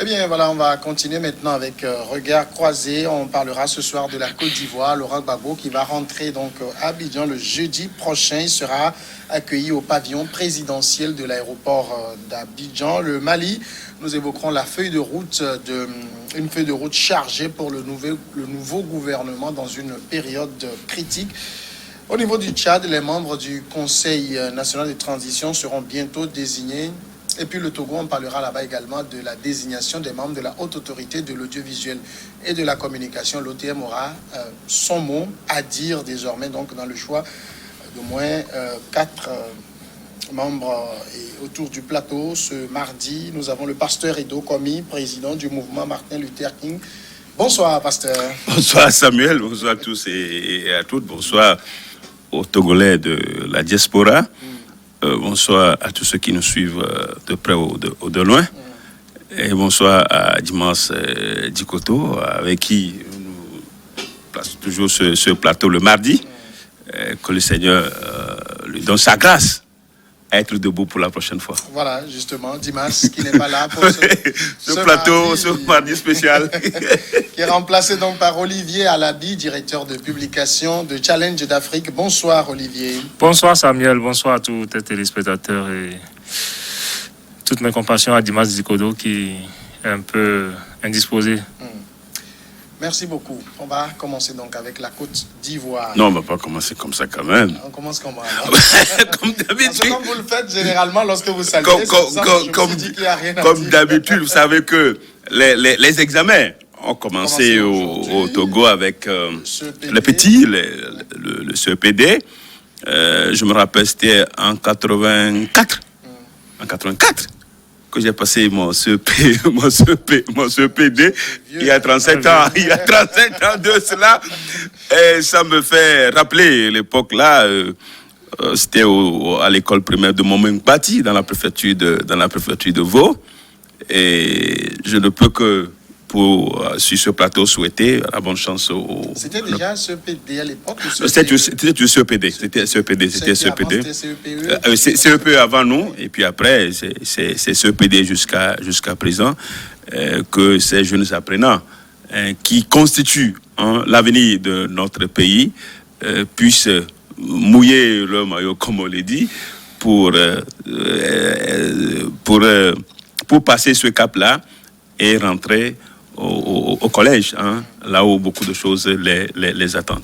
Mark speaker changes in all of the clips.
Speaker 1: bien, voilà, on va continuer maintenant avec Regard croisé. On parlera ce soir de la Côte d'Ivoire. Laurent Gbagbo qui va rentrer donc à Abidjan le jeudi prochain. Il sera accueilli au pavillon présidentiel de l'aéroport d'Abidjan. Le Mali, nous évoquerons la feuille de route une feuille de route chargée pour le nouveau gouvernement dans une période critique. Au niveau du Tchad, les membres du Conseil national de transition seront bientôt désignés. Et puis le Togo, on parlera là-bas également de la désignation des membres de la Haute Autorité de l'Audiovisuel et de la Communication. L'OTM aura son mot à dire désormais donc dans le choix d'au moins 4 membres et autour du plateau. Ce mardi, nous avons le pasteur Edo Komi, président du mouvement Martin Luther King. Bonsoir, pasteur.
Speaker 2: Bonsoir, Samuel. Bonsoir à tous et à toutes. Bonsoir aux Togolais de la diaspora. Bonsoir à tous ceux qui nous suivent de près ou de loin. Et bonsoir à Dimas Dikoto, avec qui nous plaçons toujours ce plateau le mardi. Que le Seigneur lui donne sa grâce à être debout pour la prochaine fois.
Speaker 1: Voilà, justement, Dimas, qui n'est pas là pour
Speaker 2: ce plateau, ce mardi spécial.
Speaker 1: Qui est remplacé donc par Olivier Alabi, directeur de publication de Challenge d'Afrique. Bonsoir, Olivier.
Speaker 3: Bonsoir, Samuel. Bonsoir à tous les téléspectateurs et toutes mes compassions à Dimas Dikodo qui est un peu indisposé.
Speaker 1: Merci beaucoup. On va commencer donc avec la Côte d'Ivoire.
Speaker 2: Non, on ne va pas commencer comme ça quand même.
Speaker 1: On commence comment?
Speaker 2: Comme d'habitude.
Speaker 1: Comme vous le faites généralement lorsque vous saluez.
Speaker 2: Comme d'habitude, vous savez que les examens ont commencé au Togo avec les petits, le CEPD. Je me rappelle, c'était en 84. En 84. Que j'ai passé mon CEPD il y a 37 ans. Il y a 37 ans de cela. Et ça me fait rappeler l'époque là. C'était à l'école primaire de Momengpati, dans la préfecture de Vaud. Et je ne peux que, sur ce plateau, souhaiter la bonne chance au...
Speaker 1: C'était déjà un CEPD à l'époque?
Speaker 2: C'était du CEPD. C'était CEPD. CEPE avant nous, et puis après, c'est CEPD jusqu'à présent, que ces jeunes apprenants qui constituent l'avenir de notre pays puissent mouiller le maillot, comme on l'a dit, pour passer ce cap-là et rentrer au collège, là où beaucoup de choses les attendent.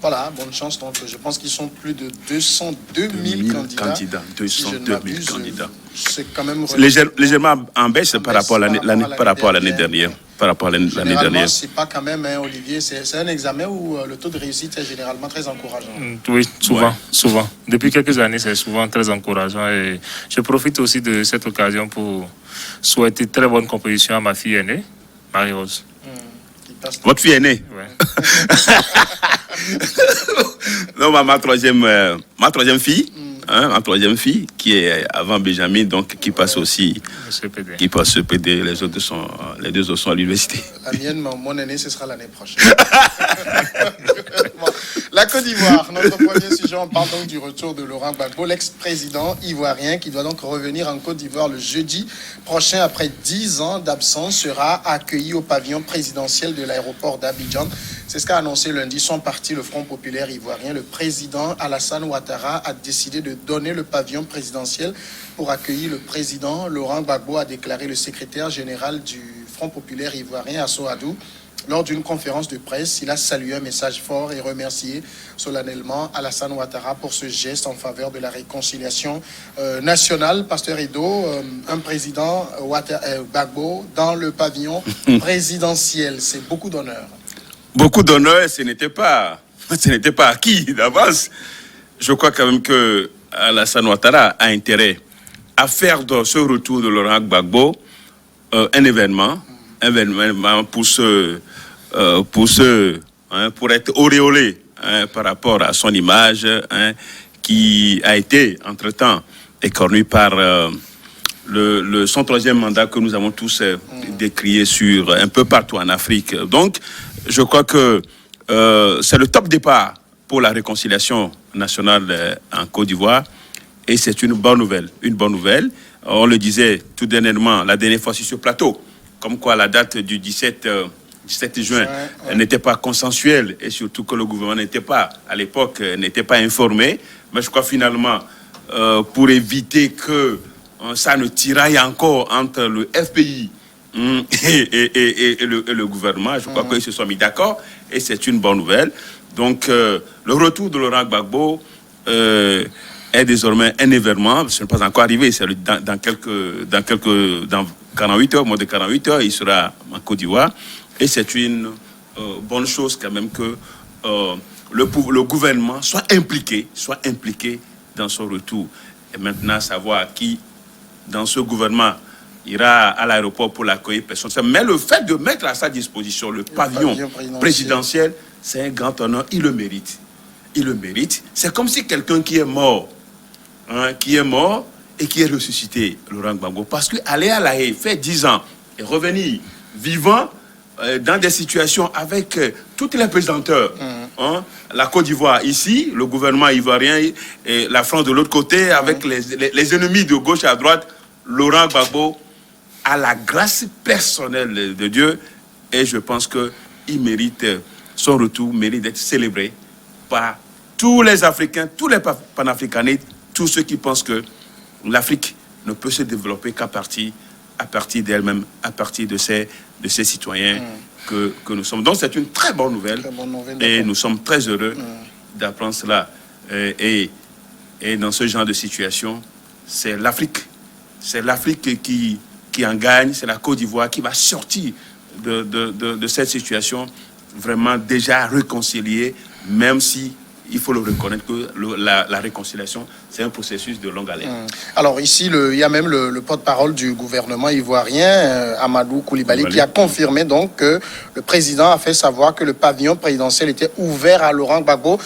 Speaker 1: Voilà, bonne chance. Donc, je pense qu'ils sont plus de 202 000 candidats.
Speaker 2: 202 000 candidats.
Speaker 1: C'est quand même
Speaker 2: légèrement en baisse par rapport à l'année dernière.
Speaker 1: Généralement, c'est pas quand même, Olivier, c'est un examen où le taux de réussite est généralement très encourageant.
Speaker 3: Oui, souvent. Depuis quelques années, c'est souvent très encourageant. Et je profite aussi de cette occasion pour souhaiter très bonne composition à ma fille aînée, Marie-Rose.
Speaker 2: Votre fille aînée?
Speaker 3: Oui.
Speaker 2: Non, ma troisième fille. Ma troisième fille qui est avant Benjamin, donc qui passe aussi CEPD. Les deux sont à l'université.
Speaker 1: La mienne, mon aîné, ce sera l'année prochaine. Bon, la Côte d'Ivoire, notre premier sujet, on parle donc du retour de Laurent Gbagbo, l'ex-président ivoirien qui doit donc revenir en Côte d'Ivoire le jeudi prochain après 10 ans d'absence, sera accueilli au pavillon présidentiel de l'aéroport d'Abidjan. C'est ce qu'a annoncé lundi son parti, le Front populaire ivoirien. Le président Alassane Ouattara a décidé de donner le pavillon présidentiel pour accueillir le président. Laurent Gbagbo, a déclaré le secrétaire général du Front populaire ivoirien, Asso Adou. Lors d'une conférence de presse, il a salué un message fort et remercié solennellement Alassane Ouattara pour ce geste en faveur de la réconciliation nationale. Pasteur Edo, un président Gbagbo dans le pavillon présidentiel, c'est beaucoup d'honneur.
Speaker 2: Beaucoup d'honneur, ce n'était pas acquis d'avance. Je crois quand même que Alassane Ouattara a intérêt à faire de ce retour de Laurent Gbagbo un événement pour être auréolé par rapport à son image qui a été entre-temps écornée par son troisième mandat que nous avons tous décrié un peu partout en Afrique. Donc, je crois que c'est le top départ pour la réconciliation nationale en Côte d'Ivoire. Et c'est une bonne nouvelle. On le disait tout dernièrement, la dernière fois sur ce plateau, comme quoi la date du 17 juin n'était pas consensuelle et surtout que le gouvernement n'était pas, à l'époque, n'était pas informé. Mais je crois finalement, pour éviter que ça ne tiraille encore entre le FPI et le gouvernement, je crois qu'ils se sont mis d'accord et c'est une bonne nouvelle. Donc, le retour de Laurent Gbagbo est désormais un événement. Ce n'est pas encore arrivé. C'est dans 48 heures, moins de 48 heures, il sera en Côte d'Ivoire. Et c'est une bonne chose quand même que le gouvernement soit impliqué dans son retour. Et maintenant, savoir qui, dans ce gouvernement, ira à l'aéroport pour l'accueillir personne. Mais le fait de mettre à sa disposition le pavillon présidentiel, c'est un grand honneur. Il le mérite. Il le mérite. C'est comme si quelqu'un qui est mort et qui est ressuscité, Laurent Gbagbo, parce qu'aller à La Haye, faire 10 ans et revenir vivant dans des situations avec toutes les pesanteurs. La Côte d'Ivoire ici, le gouvernement ivoirien et la France de l'autre côté, avec les ennemis de gauche à droite, Laurent Gbagbo a la grâce personnelle de Dieu et je pense qu'il mérite, son retour mérite d'être célébré par tous les Africains, tous les panafricanistes, tous ceux qui pensent que l'Afrique ne peut se développer qu'à partir d'elle-même, à partir de ses citoyens que nous sommes. Donc c'est une très bonne nouvelle, et nous sommes très heureux d'apprendre cela. Et dans ce genre de situation, c'est l'Afrique qui en gagne, c'est la Côte d'Ivoire qui va sortir de cette situation vraiment déjà réconciliée, même si il faut le reconnaître que la réconciliation, c'est un processus de longue haleine.
Speaker 1: Alors ici, il y a même le porte-parole du gouvernement ivoirien, Amadou Koulibaly, qui a confirmé donc que le président a fait savoir que le pavillon présidentiel était ouvert à Laurent Gbagbo.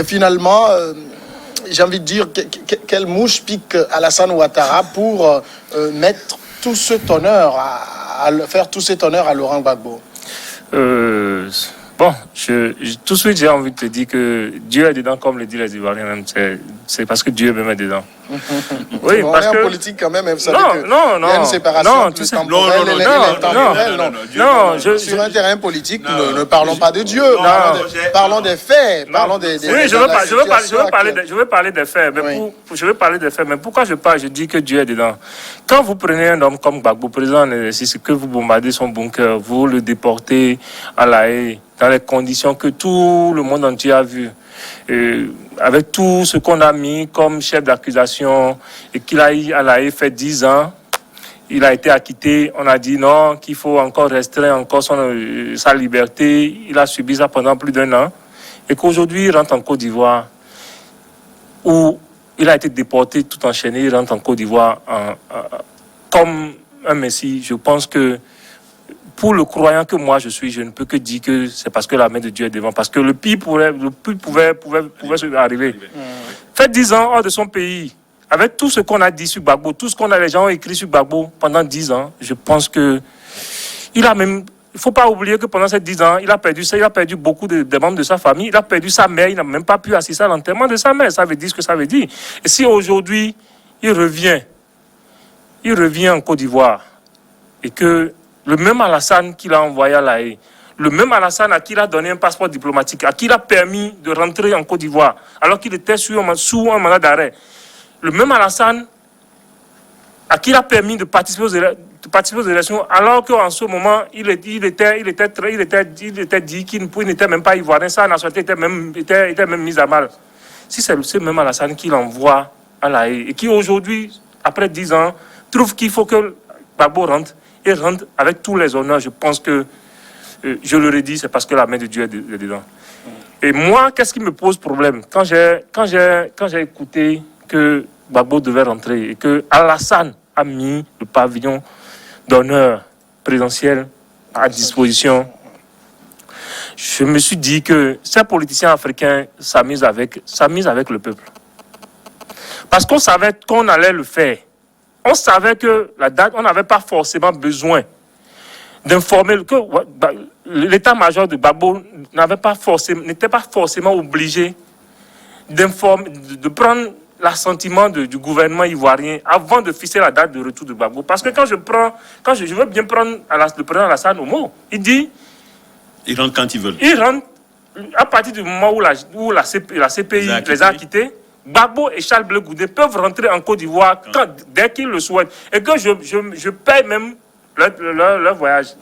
Speaker 1: Finalement, j'ai envie de dire, quelle mouche pique Alassane Ouattara pour mettre tout cet honneur, faire tout cet honneur à Laurent Gbagbo?
Speaker 3: Bon, tout de suite, j'ai envie de te dire que Dieu est dedans, comme le disent les Ivoiriens même. C'est parce que Dieu même est dedans.
Speaker 1: Oui, parce que politique quand même, vous savez il y a une séparation entre le temporel et l'intemporel. Non, sur un terrain politique, ne parlons pas de Dieu, parlons des faits, parlons des
Speaker 3: oui, je veux parler des faits, je veux parler des faits, mais pourquoi je dis que Dieu est dedans? Quand vous prenez un homme comme Gbagbo, président, c'est que vous bombardez son bunker, vous le déportez à La Haye, dans les conditions que tout le monde entier a vues. Avec tout ce qu'on a mis comme chef d'accusation et qu'il a eu à La Haye fait 10 ans, il a été acquitté. On a dit non, qu'il faut encore restreindre encore sa liberté. Il a subi ça pendant plus d'1 an. Et qu'aujourd'hui, il rentre en Côte d'Ivoire où il a été déporté tout enchaîné. Il rentre en Côte d'Ivoire comme un messie. Je pense que pour le croyant que moi je suis, je ne peux que dire que c'est parce que la main de Dieu est devant. Parce que le pire pouvait arriver. Fait 10 ans hors de son pays, avec tout ce qu'on a dit sur Gbagbo, tout ce les gens ont écrit sur Gbagbo pendant 10 ans, je pense que il ne faut pas oublier que pendant ces 10 ans, il a perdu beaucoup de membres de sa famille, il a perdu sa mère, il n'a même pas pu assister à l'enterrement de sa mère. Ça veut dire ce que ça veut dire. Et si aujourd'hui, il revient en Côte d'Ivoire et que le même Alassane qu'il a envoyé à La Haye, le même Alassane à qui il a donné un passeport diplomatique, à qui il a permis de rentrer en Côte d'Ivoire, alors qu'il était sous un mandat d'arrêt, le même Alassane à qui il a permis de participer aux élections, alors qu'en ce moment, il était dit qu'il n'était même pas ivoirien, sa nationalité était même mise à mal. Si c'est ce même Alassane qui l'envoie à La Haye, et qui aujourd'hui, après 10 ans, trouve qu'il faut que Gbagbo rentre, et rentre avec tous les honneurs, je pense que, je le redis, c'est parce que la main de Dieu est dedans. Et moi, qu'est-ce qui me pose problème? Quand j'ai écouté que Gbagbo devait rentrer et que Alassane a mis le pavillon d'honneur présidentiel à disposition, je me suis dit que ces politiciens africains s'amusent avec le peuple. Parce qu'on savait qu'on allait le faire. On savait que la date, on n'avait pas forcément besoin d'informer que l'état-major de Gbagbo n'était pas forcément obligé d'informer, de prendre l'assentiment du gouvernement ivoirien avant de fixer la date de retour de Gbagbo. Parce que quand je veux bien prendre le président Alassane au mot, il dit...
Speaker 2: Ils rentrent quand ils veulent.
Speaker 3: Ils rentrent à partir du moment où la CPI les a quittés. Gbagbo et Charles Blé Goudé peuvent rentrer en Côte d'Ivoire dès qu'ils le souhaitent. Et que je paye même leur voyage.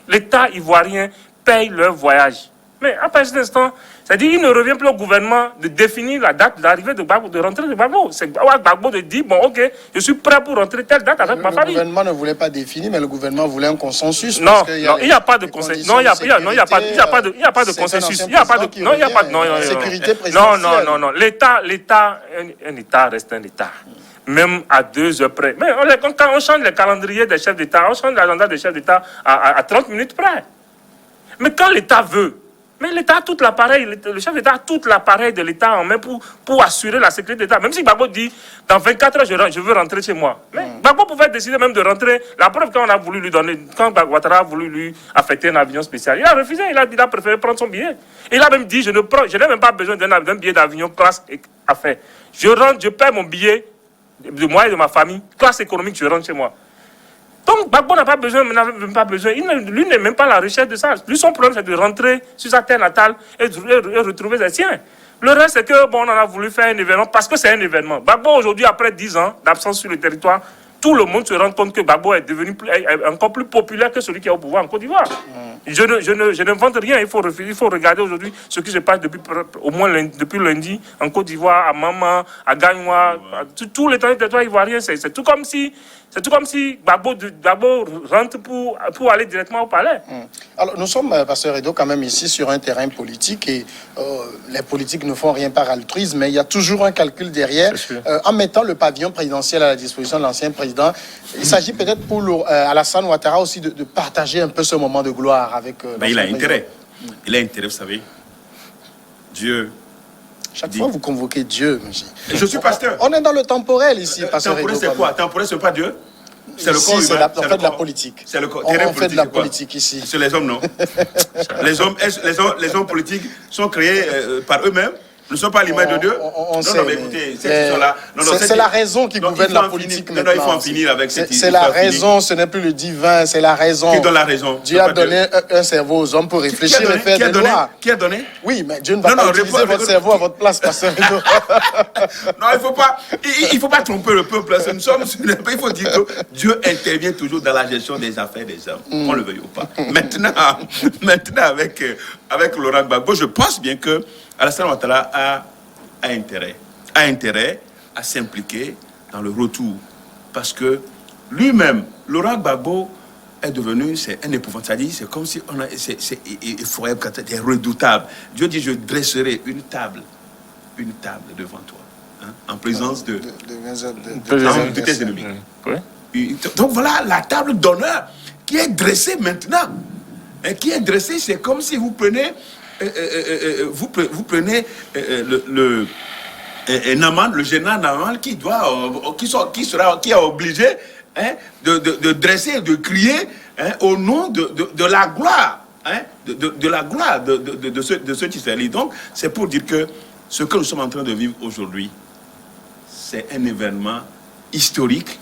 Speaker 3: L'État ivoirien paye leur voyage. Mais à partir d'instant, c'est-à-dire qu'il ne revient plus au gouvernement de définir la date d'arrivée de Gbagbo, de rentrée de Gbagbo. C'est Gbagbo de dire, bon, ok, je suis prêt pour rentrer telle date avec ma famille.
Speaker 1: Le gouvernement ne voulait pas définir, mais le gouvernement voulait un consensus.
Speaker 3: Non, il n'y a pas de consensus. Non, il n'y a pas de consensus. Il n'y a pas de... Non, il n'y a pas de...
Speaker 1: Sécurité présidentielle.
Speaker 3: Non. Un État reste un État. Même à 2 heures près. Mais quand on change les calendriers des chefs d'État, on change l'agenda des chefs d'État à 30 minutes près. Mais quand l'État veut, mais l'État a tout l'appareil, le chef d'État a tout l'appareil de l'État en main pour assurer la sécurité d'État. Même si Gbagbo dit, dans 24 heures, je veux rentrer chez moi. Mais Gbagbo pouvait décider même de rentrer. La preuve, quand on a voulu lui donner, quand Ouattara a voulu lui affecter un avion spécial, il a refusé, il a préféré prendre son billet. Il a même dit, je n'ai même pas besoin d'un billet d'avion classe affaire. Je paie mon billet de moi et de ma famille, classe économique, je rentre chez moi. Donc, Gbagbo n'a même pas besoin. Lui n'est même pas à la recherche de ça. Lui, son problème, c'est de rentrer sur sa terre natale et retrouver ses siens. Le reste, c'est que, bon, on en a voulu faire un événement parce que c'est un événement. Gbagbo, aujourd'hui, après 10 ans d'absence sur le territoire, tout le monde se rend compte que Gbagbo est devenu encore plus populaire que celui qui est au pouvoir en Côte d'Ivoire. Je n'invente rien. Il faut regarder aujourd'hui ce qui se passe au moins depuis lundi en Côte d'Ivoire, à Mama, à Gagnoua, tous les territoires ivoiriens. C'est tout comme si Gbagbo rentre pour aller directement au palais.
Speaker 1: Alors, nous sommes, Pasteur Edo, quand même ici sur un terrain politique et les politiques ne font rien par altruisme, mais il y a toujours un calcul derrière. En mettant le pavillon présidentiel à la disposition de l'ancien président, il s'agit peut-être pour Alassane Ouattara aussi de partager un peu ce moment de gloire avec
Speaker 2: il a intérêt. Il a intérêt, vous savez. Dieu.
Speaker 1: Chaque fois, vous convoquez Dieu, monsieur.
Speaker 2: Je suis pasteur.
Speaker 1: On est dans le temporel ici, pasteur Edo.
Speaker 2: Temporel, c'est quoi? Temporel, c'est pas Dieu? C'est le corps
Speaker 1: humain. On fait de la politique.
Speaker 2: C'est le corps.
Speaker 1: On fait de la politique ici.
Speaker 2: C'est les hommes, non? les hommes politiques sont créés par eux-mêmes. Nous ne sommes pas à l'image de Dieu.
Speaker 1: Non,
Speaker 2: mais écoutez, ceux qui sont là.
Speaker 1: C'est la raison qui gouverne la politique maintenant.
Speaker 2: Non, il faut en finir avec cette
Speaker 1: C'est la raison, ce n'est plus le divin, c'est la raison.
Speaker 2: Qui donne la raison?
Speaker 1: Dieu a donné un cerveau aux hommes pour réfléchir et faire des lois.
Speaker 2: Qui a donné?
Speaker 1: Oui, mais Dieu ne va pas utiliser votre cerveau à votre place, pasteur.
Speaker 2: Non, il faut pas tromper le peuple. Il faut dire que Dieu intervient toujours dans la gestion des affaires des hommes, qu'on le veuille ou pas. Maintenant avec Laurent Gbagbo, je pense bien que Alassane Ouattara a intérêt à s'impliquer dans le retour. Parce que lui-même, Laurent Gbagbo est devenu, c'est un épouvantable. C'est comme si c'est effroyable, c'est redoutable. Dieu dit, je dresserai une table devant toi, hein, en présence de tes ennemis. Donc voilà la table d'honneur qui est dressée maintenant. Et qui est dressée, c'est comme si vous prenez... Naman, le général Naman, qui est obligé, hein, de dresser, de crier, hein, au nom de la gloire, hein, de la gloire de ceux qui se lient. Donc, c'est pour dire que ce que nous sommes en train de vivre aujourd'hui, c'est un événement historique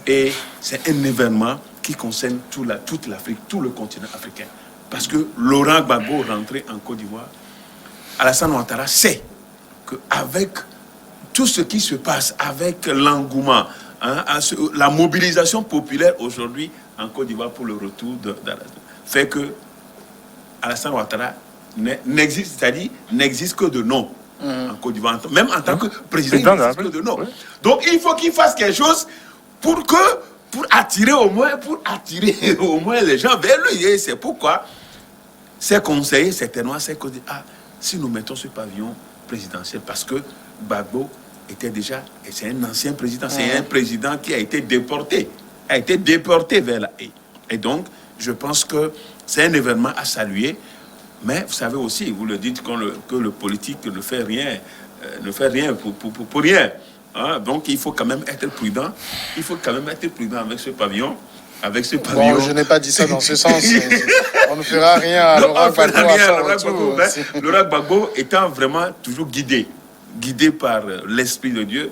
Speaker 2: et c'est un événement qui concerne toute l'Afrique, tout le continent africain. Parce que Laurent Gbagbo rentré en Côte d'Ivoire, Alassane Ouattara sait qu'avec tout ce qui se passe, avec l'engouement, hein, la mobilisation populaire aujourd'hui en Côte d'Ivoire pour le retour fait que Alassane Ouattara n'existe que de nom en Côte d'Ivoire, même en tant que président, il n'existe que de nom. Donc il faut qu'il fasse quelque chose pour attirer au moins les gens vers lui. Et c'est pourquoi c'est conseillé certainement, c'est qu'on dit, si nous mettons ce pavillon présidentiel, parce que Gbagbo était déjà, et c'est un ancien président, c'est un président qui a été déporté vers la haie. Et donc, je pense que c'est un événement à saluer, mais vous savez aussi, vous le dites, que le politique ne fait rien pour rien. Hein? Donc, il faut quand même être prudent. Avec ce pavillon.
Speaker 1: Bon, je n'ai pas dit ça dans ce sens. On ne fera rien à Laurent Gbagbo.
Speaker 2: Laurent Gbagbo étant vraiment toujours guidé par l'Esprit de Dieu,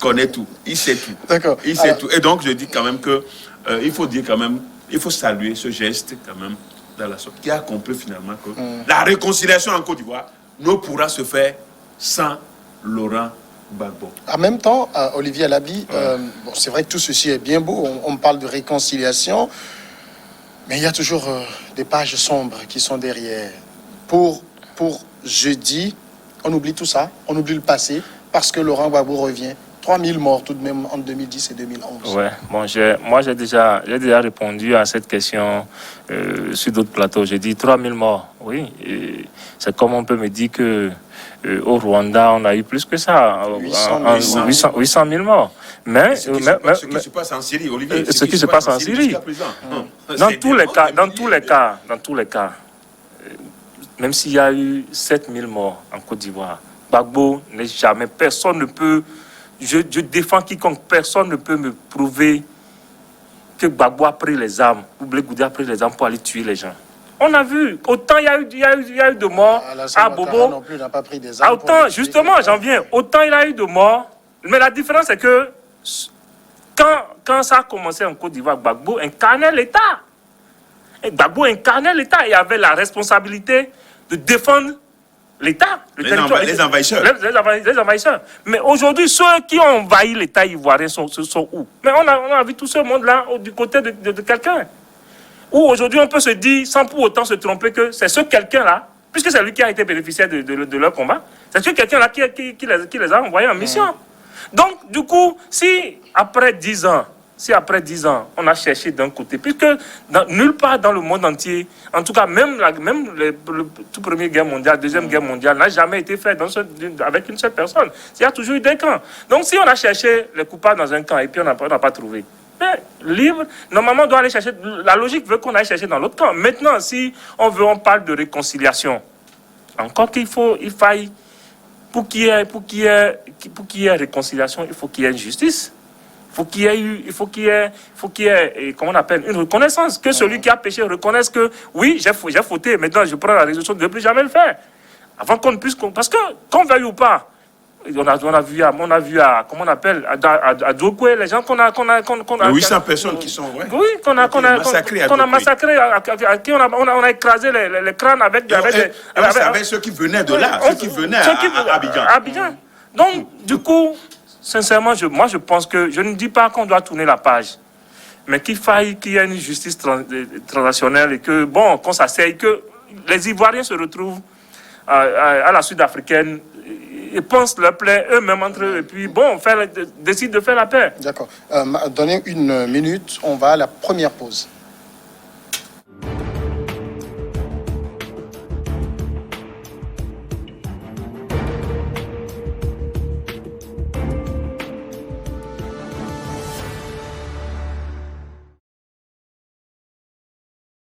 Speaker 2: connaît tout. Il sait tout.
Speaker 1: D'accord.
Speaker 2: Il sait tout. Et donc, je dis quand même que il faut dire quand même, il faut saluer ce geste quand même dans la sorte qui a compris finalement que la réconciliation en Côte d'Ivoire ne pourra se faire sans Laurent Gbagbo.
Speaker 1: En même temps, Olivier Alabi, bon, c'est vrai que tout ceci est bien beau. On parle de réconciliation, mais il y a toujours des pages sombres qui sont derrière. Pour jeudi, on oublie tout ça, on oublie le passé, parce que Laurent Gbagbo revient. 3000 morts tout de même en 2010 et 2011.
Speaker 3: Ouais, bon, moi j'ai déjà répondu à cette question sur d'autres plateaux. J'ai dit 3000 morts, oui. Et c'est comme on peut me dire que au Rwanda, on a eu plus que ça. 800 000 morts. Mais
Speaker 2: ce qui se passe en Syrie, Olivier.
Speaker 3: Ce qui se passe en Syrie. Dans tous les cas, même s'il y a eu 7000 morts en Côte d'Ivoire, Gbagbo n'est jamais, personne ne peut, je défends quiconque, personne ne peut me prouver que Gbagbo a pris les armes, ou Blé Goudé a pris les armes pour aller tuer les gens. On a vu, autant il y a eu de morts à Bobo.
Speaker 1: Non plus, n'a pas pris des armes.
Speaker 3: Autant, justement, j'en viens, autant il y a eu de morts, mais la différence c'est que quand ça a commencé en Côte d'Ivoire, Gbagbo incarnait l'État. Et Gbagbo incarnait l'État et avait la responsabilité de défendre l'État,
Speaker 2: les envahisseurs.
Speaker 3: Les envahisseurs. Mais aujourd'hui, ceux qui ont envahi l'État ivoirien sont où? Mais on a vu tout ce monde-là du côté de quelqu'un. Où aujourd'hui, on peut se dire, sans pour autant se tromper, que c'est ce quelqu'un-là, puisque c'est lui qui a été bénéficiaire de leur combat, c'est ce quelqu'un-là qui les a envoyés en mission. Donc, du coup, si après 10 ans, on a cherché d'un côté, puisque nulle part dans le monde entier, en tout cas, même le tout premier guerre mondiale, deuxième guerre mondiale, n'a jamais été fait avec une seule personne. Il y a toujours eu des camps. Donc, si on a cherché les coupables dans un camp et puis on n'a pas trouvé, mais libre, normalement, on doit aller chercher. La logique veut qu'on aille chercher dans l'autre camp. Maintenant, si on parle de réconciliation, encore qu'il faille, pour qu'il y ait réconciliation, il faut qu'il y ait une justice. Il faut qu'il y ait, comment on appelle, une reconnaissance. Que celui qui a péché reconnaisse que, oui, j'ai fauté, maintenant je prends la résolution de ne plus jamais le faire. Avant qu'on ne puisse... Parce que, qu'on veuille ou pas, on a vu à comment on appelle, à Djokwe, les gens qu'on a
Speaker 2: 800 personnes qui sont, ouais.
Speaker 3: Oui, qu'on a massacré, à qui on a écrasé les crânes avec
Speaker 2: ceux qui venaient de là, ceux qui venaient à Abidjan.
Speaker 3: Donc, du coup, sincèrement, moi je pense que, je ne dis pas qu'on doit tourner la page, mais qu'il y ait une justice transnationale et que, bon, qu'on s'asseye, que les Ivoiriens se retrouvent à la Sud-Africaine et pensent leur plaie eux-mêmes entre eux et puis, bon, décident de faire la paix.
Speaker 1: D'accord. Donnez une minute, on va à la première pause.